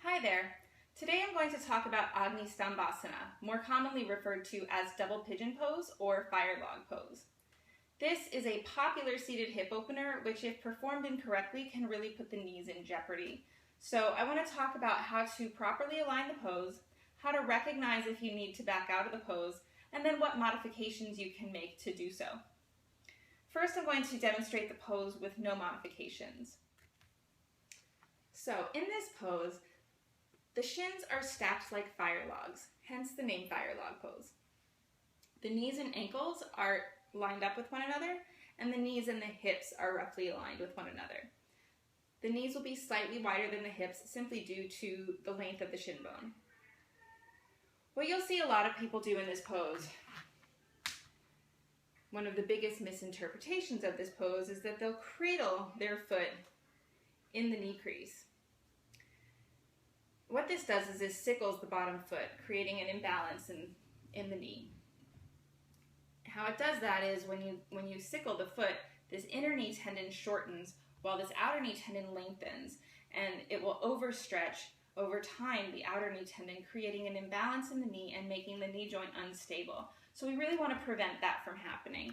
Hi there. Today I'm going to talk about Agni Stambhasana, more commonly referred to as double pigeon pose or fire log pose. This is a popular seated hip opener, which if performed incorrectly can really put the knees in jeopardy. So I want to talk about how to properly align the pose, how to recognize if you need to back out of the pose, and then what modifications you can make to do so. First, I'm going to demonstrate the pose with no modifications. So in this pose, the shins are stacked like fire logs, hence the name fire log pose. The knees and ankles are lined up with one another, and the knees and the hips are roughly aligned with one another. The knees will be slightly wider than the hips simply due to the length of the shin bone. What you'll see a lot of people do in this pose, one of the biggest misinterpretations of this pose is that they'll cradle their foot in the knee crease. What this does is it sickles the bottom foot, creating an imbalance in the knee. How it does that is when you sickle the foot, this inner knee tendon shortens while this outer knee tendon lengthens, and it will overstretch over time the outer knee tendon, creating an imbalance in the knee and making the knee joint unstable. So we really want to prevent that from happening.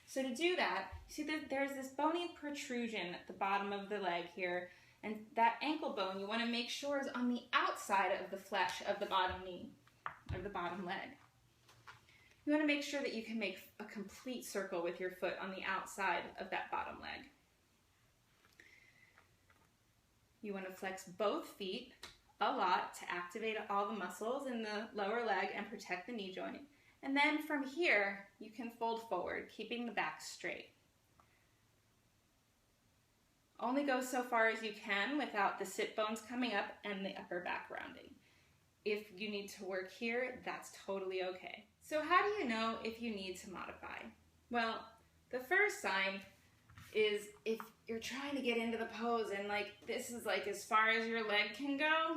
So to do that, see there's this bony protrusion at the bottom of the leg here, and that ankle bone you want to make sure is on the outside of the flesh of the bottom knee, of the bottom leg. You want to make sure that you can make a complete circle with your foot on the outside of that bottom leg. You want to flex both feet a lot to activate all the muscles in the lower leg and protect the knee joint. And then from here, you can fold forward, keeping the back straight. Only go so far as you can without the sit bones coming up and the upper back rounding. If you need to work here, that's totally okay. So how do you know if you need to modify? Well, the first sign is if you're trying to get into the pose and this is as far as your leg can go,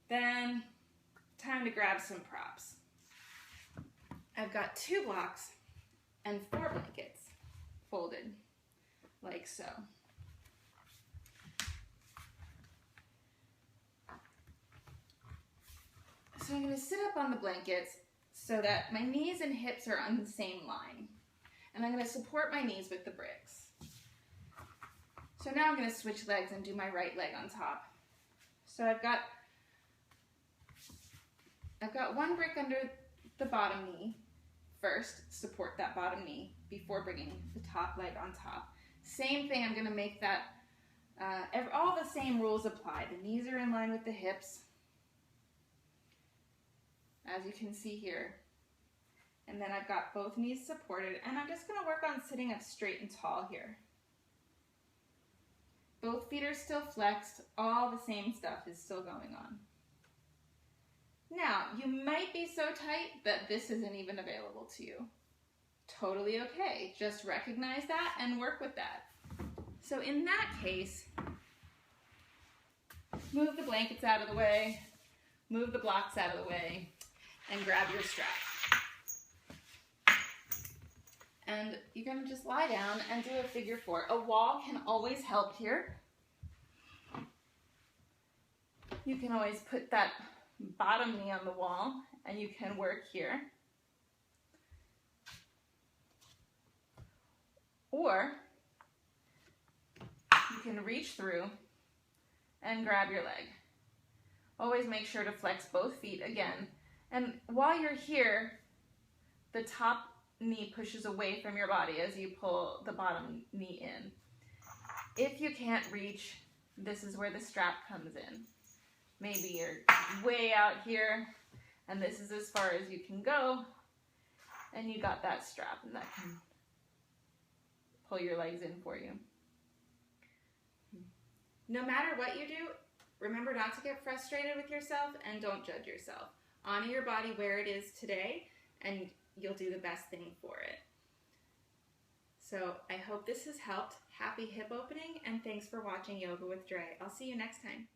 then time to grab some props. I've got 2 blocks and 4 blankets folded like so. So I'm going to sit up on the blankets so that my knees and hips are on the same line. And I'm going to support my knees with the bricks. So now I'm going to switch legs and do my right leg on top. So I've got 1 brick under the bottom knee. First, support that bottom knee before bringing the top leg on top. Same thing, I'm going to make that, all the same rules apply. The knees are in line with the hips, as you can see here. And then I've got both knees supported, and I'm just going to work on sitting up straight and tall here. Both feet are still flexed, all the same stuff is still going on. Now, you might be so tight that this isn't even available to you. Totally okay. Just recognize that and work with that. So in that case, move the blankets out of the way, move the blocks out of the way, and grab your strap. And you're going to just lie down and do a figure 4. A wall can always help here. You can always put that bottom knee on the wall, and you can work here. Or you can reach through and grab your leg. Always make sure to flex both feet again. And while you're here, the top knee pushes away from your body as you pull the bottom knee in. If you can't reach, this is where the strap comes in. Maybe you're way out here, and this is as far as you can go, and you got that strap, and that can pull your legs in for you. No matter what you do, remember not to get frustrated with yourself and don't judge yourself. Honor your body where it is today, and you'll do the best thing for it. So I hope this has helped. Happy hip opening, and thanks for watching Yoga with Dre. I'll see you next time.